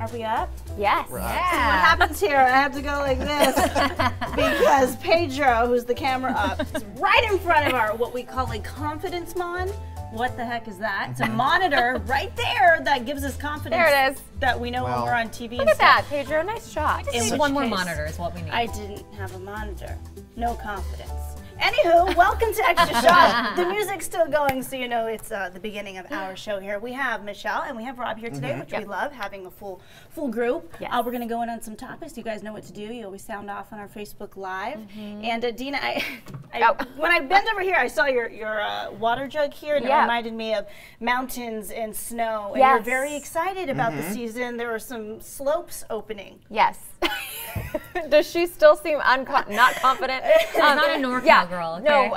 Are we up? Yes. Yeah. So what happens here, I have to go like this because Pedro, who's the camera up, is right in front of our, what we call a confidence mon. What the heck is that? It's a monitor right there that gives us confidence. There it is. That we know when we're on TV. Look at that, Pedro. Nice shot. We just need one more monitor is what we need. I didn't have a monitor. No confidence. Anywho, welcome to Extra Shot. The music's still going, so you know it's the beginning of our show here. We have Michelle and we have Rob here today, which we love, having a full group. Yes. We're going to go in on some topics. You guys know what to do. You always sound off on our Facebook Live. And Dina, when I bent over here, I saw your water jug here, and it reminded me of mountains and snow. And you're very excited about the season. There are some slopes opening. Yes. Does she still seem not confident? Not a NorCal girl. Okay? No,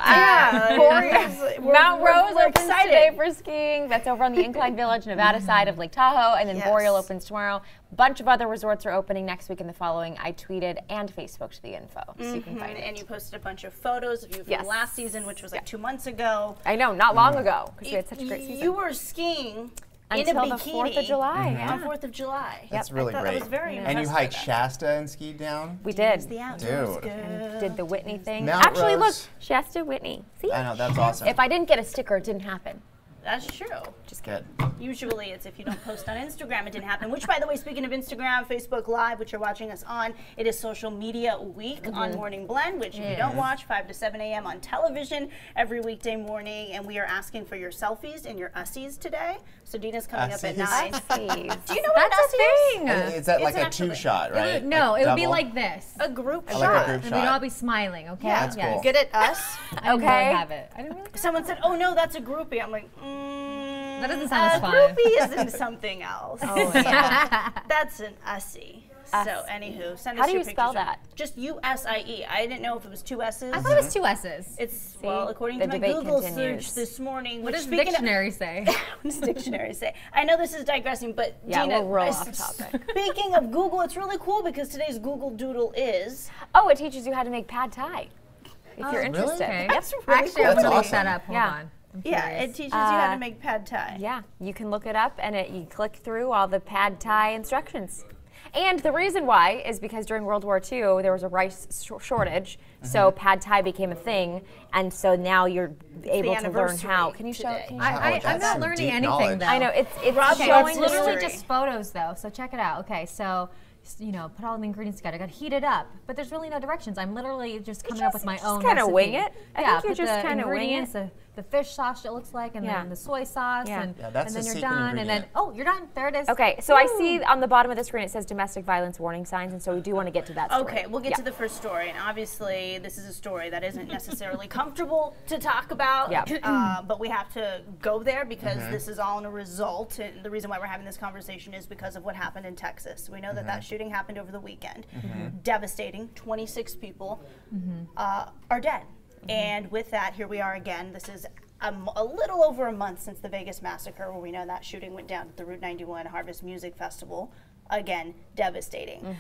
Mount Rose we're opens excited today for skiing. That's over on the Incline Village, Nevada side of Lake Tahoe, and then Boreal opens tomorrow. A bunch of other resorts are opening next week and the following. I tweeted and Facebooked the info, so you can find it. And you posted a bunch of photos of you from last season, which was like 2 months ago. I know, not long ago, because we had such a great season. You were skiing until in a the bikini 4th of July. on 4th of July. That's really great. I was very impressed. And you hiked Shasta and skied down? We did. The outdoors, Dude. And did the Whitney thing. Mount Actually, look, Rose. Shasta Whitney. See? I know, that's awesome. If I didn't get a sticker, it didn't happen. That's true. Just good. Usually it's if you don't post on Instagram, it didn't happen. Which, by the way, speaking of Instagram, Facebook Live, which you're watching us on, it is Social Media Week on Morning Blend, which if you don't watch, 5 to 7 a.m. on television every weekday morning. And we are asking for your selfies and your ussies today. So Dina's coming up at 9. Do you know what That's an a ussie thing. Is that like a actually- two-shot, right? No, Like it would be double? like this. A group Like shot. a group And we'd all shot. be smiling, okay? Yeah. That's cool. Good at us. I didn't really have it. I didn't really Someone said, "Oh no, that's a groupie." I'm like, That doesn't sound as fun. groupie isn't something else. Oh, yeah. That's an ussie. So, anywho, send us How do your you spell pictures. that? Just USIE. I didn't know if it was 2 S's. I thought it was 2 S's. It's, well, according the to my debate Google continues. search this morning. What which, does the dictionary say? what does the dictionary say? I know this is digressing, but Yeah, Dina, we'll roll off topic. Speaking of Google, it's really cool because today's Google Doodle is... Oh, it teaches you how to make pad thai. If you're interested. Okay. That's really Actually, cool. I'm going to look awesome. that up. Hold Yeah. on. I'm Yeah, curious. it teaches you how to make pad thai. Yeah, you can look it up and you click through all the pad thai instructions. And the reason why is because during World War II, there was a rice shortage, so pad thai became a thing, and so now you're able to learn how. Can you show it? I'm That's not some learning deep anything, knowledge. though. I know, it's Okay, showing it's literally history. just photos, though, so check it out. Okay, so, you know, put all the ingredients together. I got to heat it up, but there's really no directions. I'm literally just coming up with my own kind of recipe. wing it. I Yeah, think you put just the kind of wing ingredients, it. the fish sauce, it looks like, and Yeah. then the soy sauce, Yeah. and, Yeah, that's and then the you're secret done, and then, ingredient. oh, you're done. There it is. Okay, so I see on the bottom of the screen it says domestic violence warning signs, and so we do want to get to that story. Okay, we'll get to the first story, and obviously this is a story that isn't necessarily comfortable to talk about, but we have to go there because this is all in a result, and the reason why we're having this conversation is because of what happened in Texas. We know that that shooting happened over the weekend. Devastating, 26 people are dead. And with that, here we are again. This is a little over a month since the Vegas massacre, where we know that shooting went down at the Route 91 Harvest Music Festival. Again, devastating.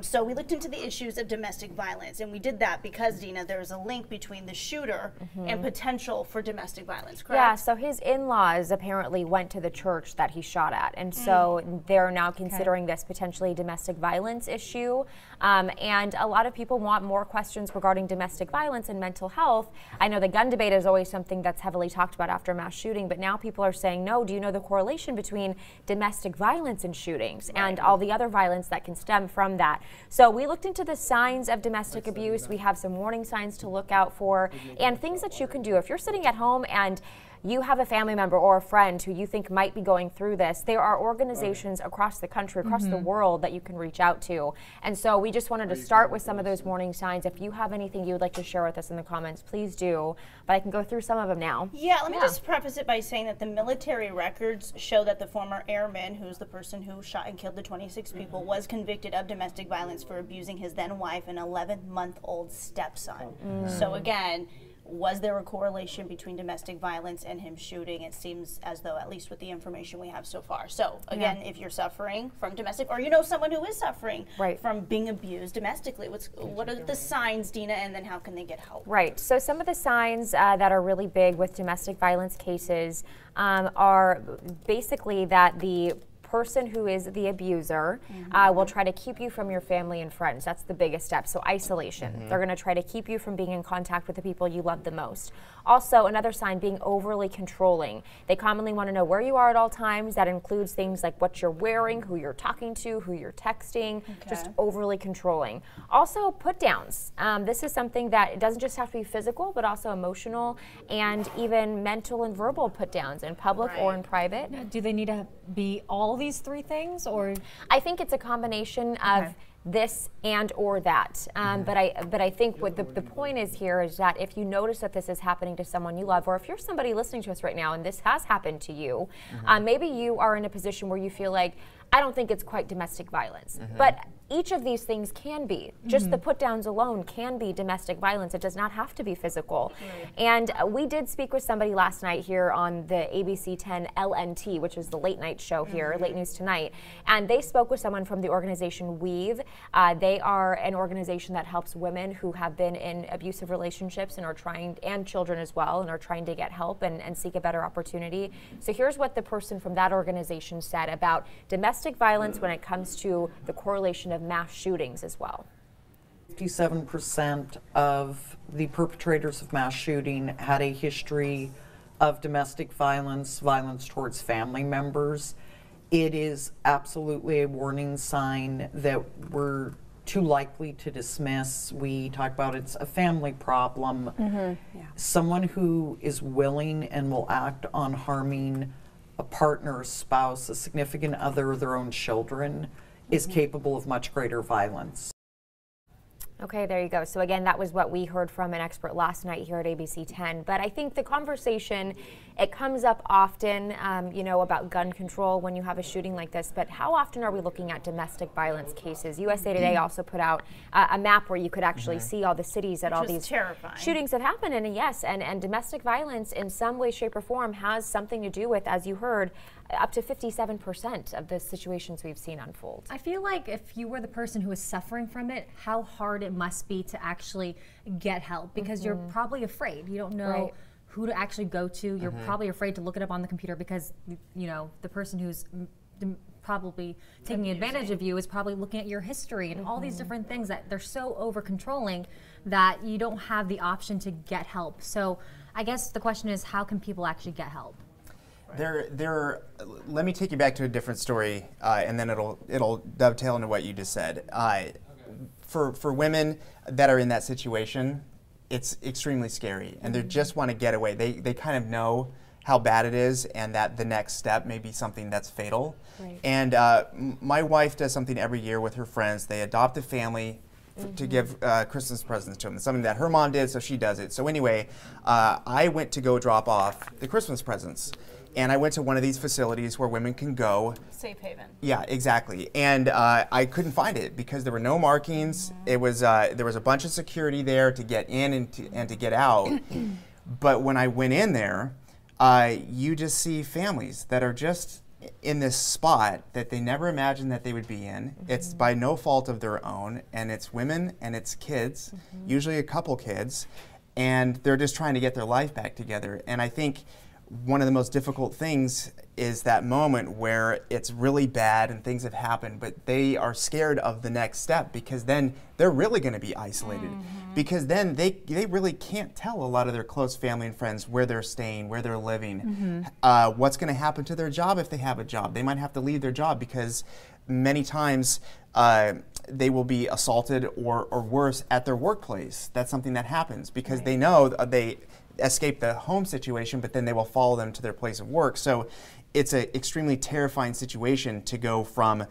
So we looked into the issues of domestic violence, and we did that because, Dina, there's a link between the shooter and potential for domestic violence, correct? Yeah, so his in-laws apparently went to the church that he shot at, and so they're now considering this potentially a domestic violence issue. And a lot of people want more questions regarding domestic violence and mental health. I know the gun debate is always something that's heavily talked about after a mass shooting, but now people are saying, no, do you know the correlation between domestic violence and shootings and all the other violence that can stem from that? So we looked into the signs of domestic abuse. We have some warning signs to look out for and things that you can do. If you're sitting at home and you have a family member or a friend who you think might be going through this, there are organizations across the country, across the world that you can reach out to. And so we just wanted to start with some of those warning signs. If you have anything you would like to share with us in the comments, please do. But I can go through some of them now. Yeah, let me just preface it by saying that the military records show that the former airman, who's the person who shot and killed the 26 people, was convicted of domestic violence for abusing his then wife and 11-month-old stepson. So again, was there a correlation between domestic violence and him shooting? It seems as though, at least with the information we have so far. So again, if you're suffering from domestic, or you know someone who is suffering from being abused domestically, what are the signs, Dina, and then how can they get help? Right, so some of the signs that are really big with domestic violence cases are basically that the person who is the abuser will try to keep you from your family and friends. That's the biggest step. So isolation. They're going to try to keep you from being in contact with the people you love the most. Also, another sign, being overly controlling. They commonly want to know where you are at all times. That includes things like what you're wearing, who you're talking to, who you're texting, just overly controlling. Also, put downs. This is something that it doesn't just have to be physical, but also emotional and even mental and verbal put downs in public or in private. Now, do they need to be all these three things, or? I think it's a combination of this and or that. But I think what the point is here is that if you notice that this is happening to someone you love, or if you're somebody listening to us right now and this has happened to you, maybe you are in a position where you feel like, I don't think it's quite domestic violence. But each of these things can be. Just the put downs alone can be domestic violence. It does not have to be physical. And we did speak with somebody last night here on the ABC 10 LNT, which is the late night show here, Late News Tonight. And they spoke with someone from the organization Weave. They are an organization that helps women who have been in abusive relationships and are trying, and children as well, and are trying to get help and seek a better opportunity. So here's what the person from that organization said about domestic violence when it comes to the correlation of mass shootings as well. 57% of the perpetrators of mass shooting had a history of domestic violence, violence towards family members. It is absolutely a warning sign that we're too likely to dismiss. We talk about it's a family problem. Someone who is willing and will act on harming a partner, a spouse, a significant other, their own children, is capable of much greater violence. Okay, there you go. So again, that was what we heard from an expert last night here at ABC 10. But I think the conversation, it comes up often, you know, about gun control when you have a shooting like this. But how often are we looking at domestic violence cases? USA Today also put out a map where you could actually see all the cities that all these shootings have happened. And yes, and domestic violence in some way, shape, or form has something to do with, as you heard, up to 57% of the situations we've seen unfold. I feel like if you were the person who is suffering from it, how hard it must be to actually get help, because you're probably afraid. You don't know who to actually go to. You're probably afraid to look it up on the computer because, you know, the person who's probably taking advantage of you is probably looking at your history and all these different things that they're so over controlling that you don't have the option to get help. So I guess the question is, how can people actually get help? Let me take you back to a different story, and then it'll dovetail into what you just said. For women that are in that situation, it's extremely scary, and they just want to get away. They kind of know how bad it is, and that the next step may be something that's fatal. And my wife does something every year with her friends. They adopt a family to give Christmas presents to them. It's something that her mom did, so she does it. So anyway, I went to go drop off the Christmas presents. And I went to one of these facilities where women can go. Safe haven. Yeah, exactly. And I couldn't find it because there were no markings. It was there was a bunch of security there to get in and to get out. But when I went in there, you just see families that are just in this spot that they never imagined that they would be in. It's by no fault of their own, and it's women and it's kids, usually a couple kids, and they're just trying to get their life back together. And I think one of the most difficult things is that moment where it's really bad and things have happened, but they are scared of the next step, because then they're really going to be isolated. Because then they really can't tell a lot of their close family and friends where they're staying, where they're living, what's going to happen to their job if they have a job. They might have to leave their job because many times they will be assaulted or worse at their workplace. That's something that happens because they know they escape the home situation, but then they will follow them to their place of work. So it's an extremely terrifying situation to go from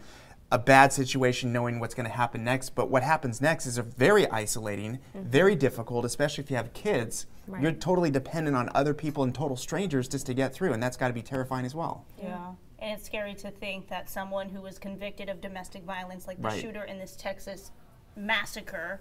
a bad situation knowing what's going to happen next, but what happens next is a very isolating, very difficult, especially if you have kids. You're totally dependent on other people and total strangers just to get through, and that's got to be terrifying as well. Yeah. And it's scary to think that someone who was convicted of domestic violence, like the shooter in this Texas massacre,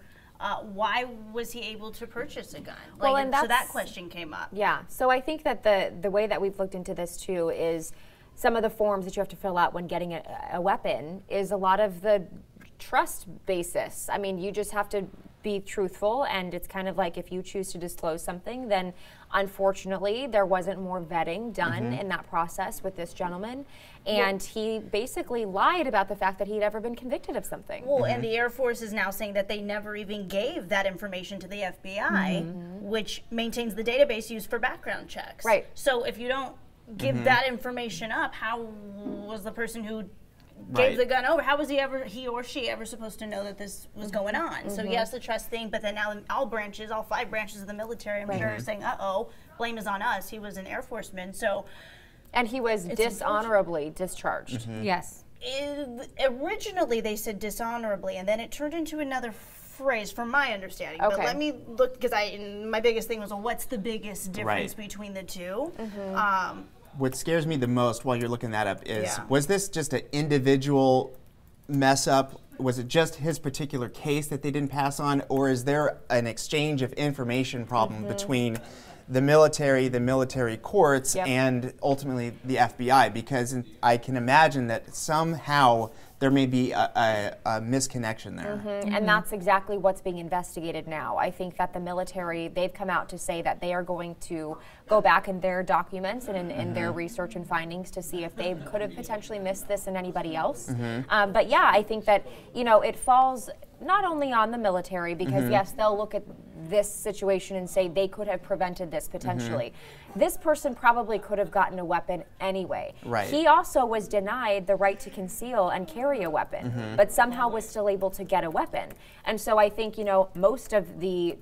why was he able to purchase a gun? Like, well, and so that question came up. Yeah, so I think that the way that we've looked into this too is some of the forms that you have to fill out when getting a weapon is a lot of the trust basis. I mean, you just have to be truthful, and it's kind of like if you choose to disclose something, then unfortunately there wasn't more vetting done in that process with this gentleman, and he basically lied about the fact that he'd ever been convicted of something. Well, and the Air Force is now saying that they never even gave that information to the FBI, which maintains the database used for background checks. Right. So if you don't give that information up, how was the person who gave the gun over, how was he or she ever supposed to know that this was going on? So yes, the trust thing, but then now all 5 branches of the military, I'm sure, are saying, uh-oh, blame is on us. He was an Air Forceman, so. And he was dishonorably discharged. Yes. Originally they said dishonorably, and then it turned into another phrase, from my understanding. But let me look, because my biggest thing was, well, what's the biggest difference between the two? What scares me the most while you're looking that up is, was this just an individual mess up? Was it just his particular case that they didn't pass on? Or is there an exchange of information problem between the military courts, and ultimately the FBI? Because I can imagine that somehow there may be a misconnection there. And that's exactly what's being investigated now. I think that the military, they've come out to say that they are going to go back in their documents and in their research and findings to see if they could have potentially missed this in anybody else. But yeah, I think that, it falls not only on the military, because yes, they'll look at this situation and say they could have prevented this potentially. This person probably could have gotten a weapon anyway. He also was denied the right to conceal and carry a weapon, but somehow was still able to get a weapon. And so I think, most of the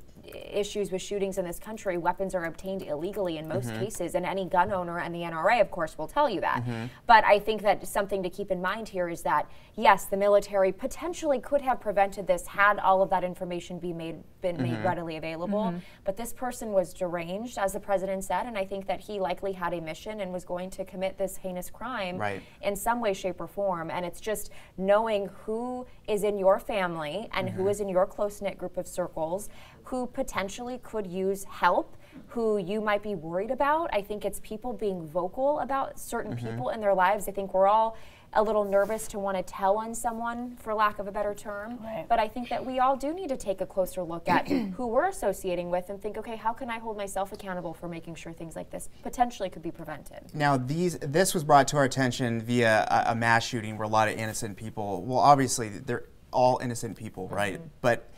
issues with shootings in this country, weapons are obtained illegally in most cases, and any gun owner and the NRA, of course, will tell you that. But I think that something to keep in mind here is that, yes, the military potentially could have prevented this had all of that information been made readily available. But this person was deranged, as the president said, and I think that he likely had a mission and was going to commit this heinous crime in some way, shape, or form. And it's just knowing who is in your family and who is in your close-knit group of circles, who potentially could use help, who you might be worried about. I think it's people being vocal about certain people in their lives. I think we're all a little nervous to want to tell on someone, for lack of a better term. But I think that we all do need to take a closer look at who we're associating with and think, okay, how can I hold myself accountable for making sure things like this potentially could be prevented? Now, this was brought to our attention via a mass shooting where a lot of innocent people, well, obviously, they're all innocent people, right? But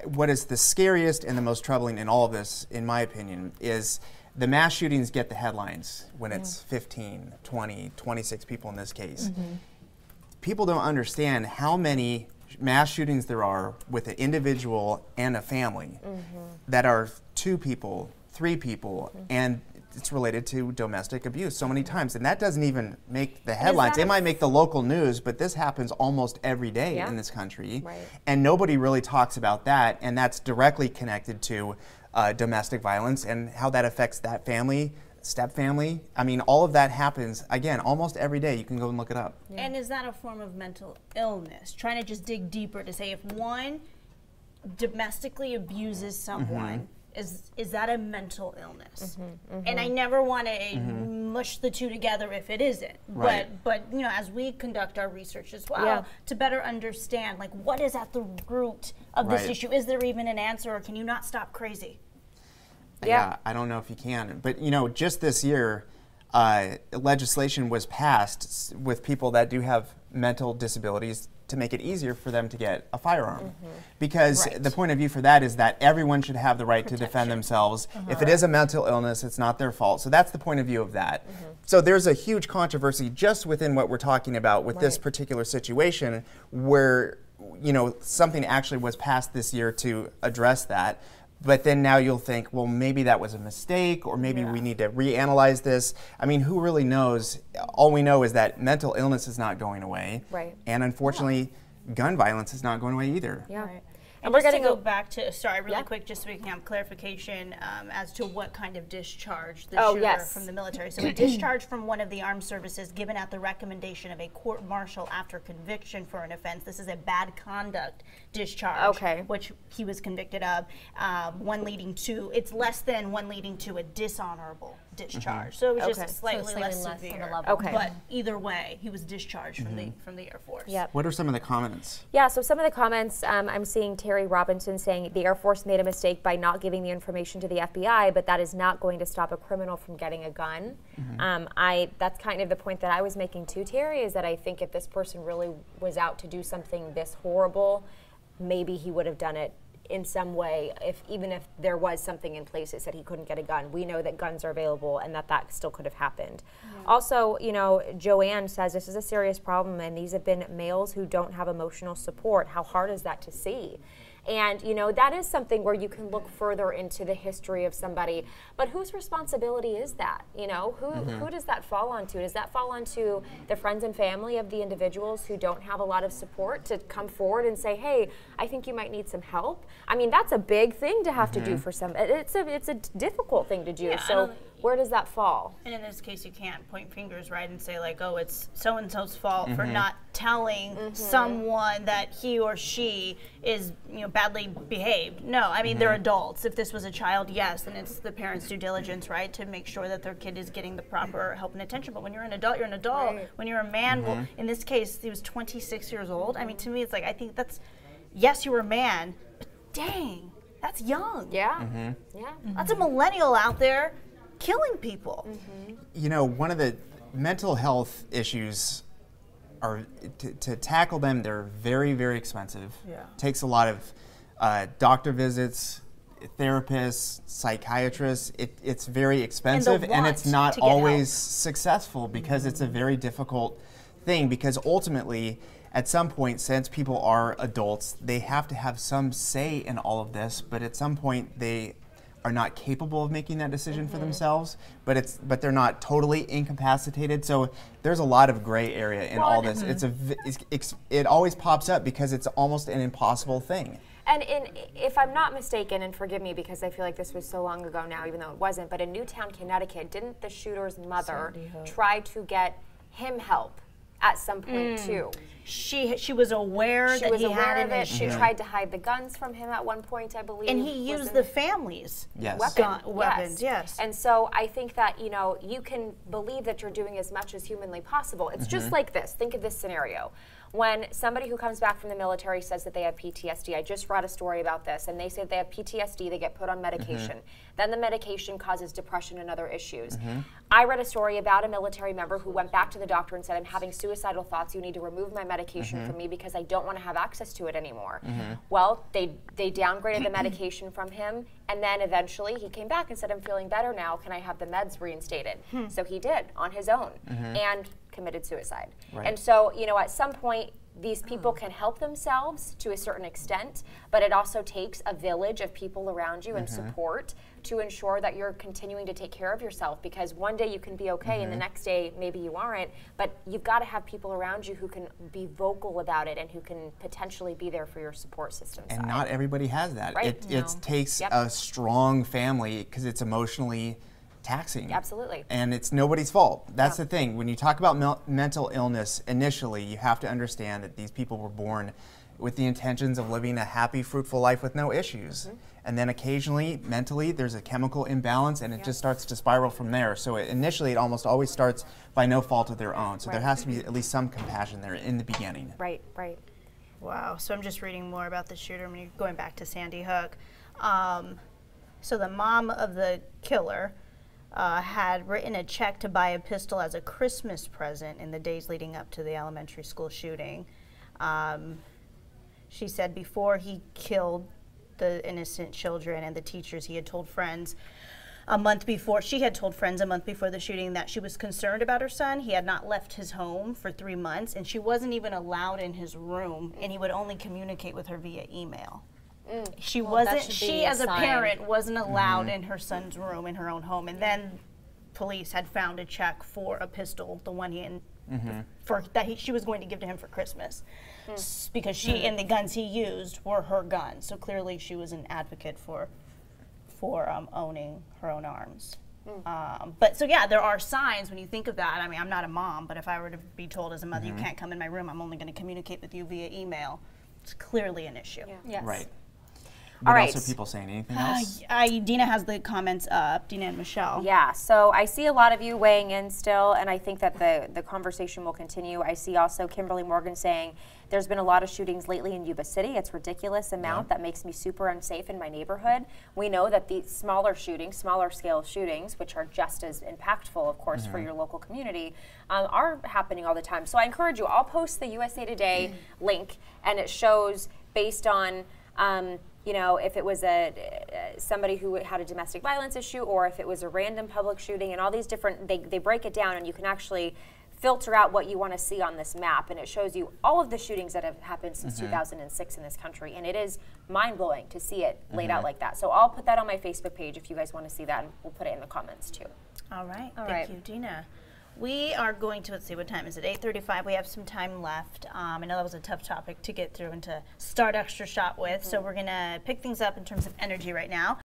what is the scariest and the most troubling in all of this, in my opinion, is the mass shootings get the headlines when it's 15, 20, 26 people in this case. People don't understand how many mass shootings there are with an individual and a family that are 2 people, 3 people, and it's related to domestic abuse so many times. And that doesn't even make the headlines. It might make the local news, but this happens almost every day in this country. And nobody really talks about that, and that's directly connected to domestic violence and how that affects that family, step family. I mean, all of that happens, again, almost every day. You can go and look it up. And is that a form of mental illness? Trying to just dig deeper to say if one domestically abuses someone, is that a mental illness? And I never want to mush the two together if it isn't. But as we conduct our research as well, to better understand, like, what is at the root of this issue? Is there even an answer, or can you not stop crazy? Yeah, I don't know if you can. But, just this year, legislation was passed with people that do have mental disabilities to make it easier for them to get a firearm. Because the point of view for that is that everyone should have the right to defend themselves. If it is a mental illness, it's not their fault. So that's the point of view of that. So there's a huge controversy just within what we're talking about with this particular situation where, something actually was passed this year to address that. But then now you'll think, well, maybe that was a mistake, or maybe we need to reanalyze this. I mean, who really knows? All we know is that mental illness is not going away. And unfortunately, gun violence is not going away either. And we're going to go back to, really quick, just so we can have clarification as to what kind of discharge the shooter from the military. So a discharge from one of the armed services given at the recommendation of a court-martial after conviction for an offense. This is a bad conduct discharge, which he was convicted of. It's less than one leading to a dishonorable discharged. So it was just slightly less severe. Okay. But either way, he was discharged from the Air Force. Yep. What are some of the comments? Yeah, so some of the comments, I'm seeing Terry Robinson saying the Air Force made a mistake by not giving the information to the FBI, but that is not going to stop a criminal from getting a gun. That's kind of the point that I was making too, Terry, is that I think if this person really was out to do something this horrible, maybe he would have done it in some way, even if there was something in place that said he couldn't get a gun. We know that guns are available and that still could have happened. Also, you know, Joanne says this is a serious problem, and these have been males who don't have emotional support. How hard is that to see? And, you know, that is something where you can look further into the history of somebody. But whose responsibility is that? You know, who does that fall onto? Does that fall onto the friends and family of the individuals who don't have a lot of support to come forward and say, hey, I think you might need some help? I mean, that's a big thing to have to do for some. It's a difficult thing to do. Yeah, so where does that fall? And in this case, you can't point fingers, right, and say like, oh, it's so-and-so's fault for not telling someone that he or she is, you know, badly behaved. No, I mean, they're adults. If this was a child, yes, then it's the parents' due diligence, right, to make sure that their kid is getting the proper help and attention. But when you're an adult, you're an adult. Right. When you're a man, well, in this case, he was 26 years old. I mean, to me, it's like, I think that's, yes, you were a man, but dang, that's young. Yeah. Yeah. That's a millennial out there killing people. You know, one of the mental health issues are to tackle them. They're very, very expensive. Yeah. Takes a lot of doctor visits, therapists, psychiatrists. It's very expensive, and it's not always successful because it's a very difficult thing. Because ultimately, at some point, since people are adults, they have to have some say in all of this. But at some point, they are not capable of making that decision for themselves, but they're not totally incapacitated. So there's a lot of gray area in all this. It always pops up because it's almost an impossible thing. And if I'm not mistaken, and forgive me because I feel like this was so long ago now, even though it wasn't, but in Newtown, Connecticut, didn't the shooter's mother try to get him help at some point too? She was aware that he had of it. She tried to hide the guns from him at one point, I believe. And he used the family's weapons. Yes. And so I think that, you know, you can believe that you're doing as much as humanly possible. It's just like this. Think of this scenario. When somebody who comes back from the military says that they have PTSD, I just read a story about this, and they say they have PTSD, they get put on medication. Then the medication causes depression and other issues. I read a story about a military member who went back to the doctor and said, I'm having suicidal thoughts, you need to remove my medication from me because I don't want to have access to it anymore. Well, they downgraded the medication from him, and then eventually he came back and said, I'm feeling better now, can I have the meds reinstated? So he did, on his own, and committed suicide. And so, you know, at some point, these people can help themselves to a certain extent, but it also takes a village of people around you and support to ensure that you're continuing to take care of yourself, because one day you can be okay and the next day maybe you aren't, but you've got to have people around you who can be vocal about it and who can potentially be there for your support system. And not everybody has that. Right. It takes a strong family because it's emotionally taxing. Absolutely. And it's nobody's fault. That's the thing. When you talk about mental illness, initially you have to understand that these people were born with the intentions of living a happy, fruitful life with no issues. And then occasionally, mentally, there's a chemical imbalance and it just starts to spiral from there. So initially, it almost always starts by no fault of their own. So there has to be at least some compassion there in the beginning. Right, right. Wow. So I'm just reading more about the shooter. I mean, going back to Sandy Hook. So the mom of the killer had written a check to buy a pistol as a Christmas present in the days leading up to the elementary school shooting. She said before he killed the innocent children and the teachers, he had told friends a month before, she had told friends a month before the shooting that she was concerned about her son. He had not left his home for 3 months, and she wasn't even allowed in his room, and he would only communicate with her via email. She as a parent wasn't allowed in her son's room in her own home, and then police had found a check for a pistol, the one she was going to give to him for Christmas, because she and the guns he used were her guns. So clearly, she was an advocate for owning her own arms. But so yeah, there are signs when you think of that. I mean, I'm not a mom, but if I were to be told as a mother, you can't come in my room, I'm only going to communicate with you via email. It's clearly an issue. Yes. Right. What All right. else are people saying? Anything else? Dina has the comments up, Dina and Michelle. Yeah, so I see a lot of you weighing in still, and I think that the conversation will continue. I see also Kimberly Morgan saying, there's been a lot of shootings lately in Yuba City. It's a ridiculous amount that makes me super unsafe in my neighborhood. We know that these smaller shootings, smaller scale shootings, which are just as impactful, of course, for your local community, are happening all the time. So I encourage you, I'll post the USA Today link, and it shows based on you know, if it was somebody who had a domestic violence issue, or if it was a random public shooting, and all these different, they break it down, and you can actually filter out what you want to see on this map, and it shows you all of the shootings that have happened since 2006 in this country, and it is mind-blowing to see it laid out like that. So I'll put that on my Facebook page if you guys want to see that, and we'll put it in the comments too. All right, thank you, Dina. We are going to, let's see, what time is it? 8:35. We have some time left. I know that was a tough topic to get through and to start Extra Shot with, so we're going to pick things up in terms of energy right now.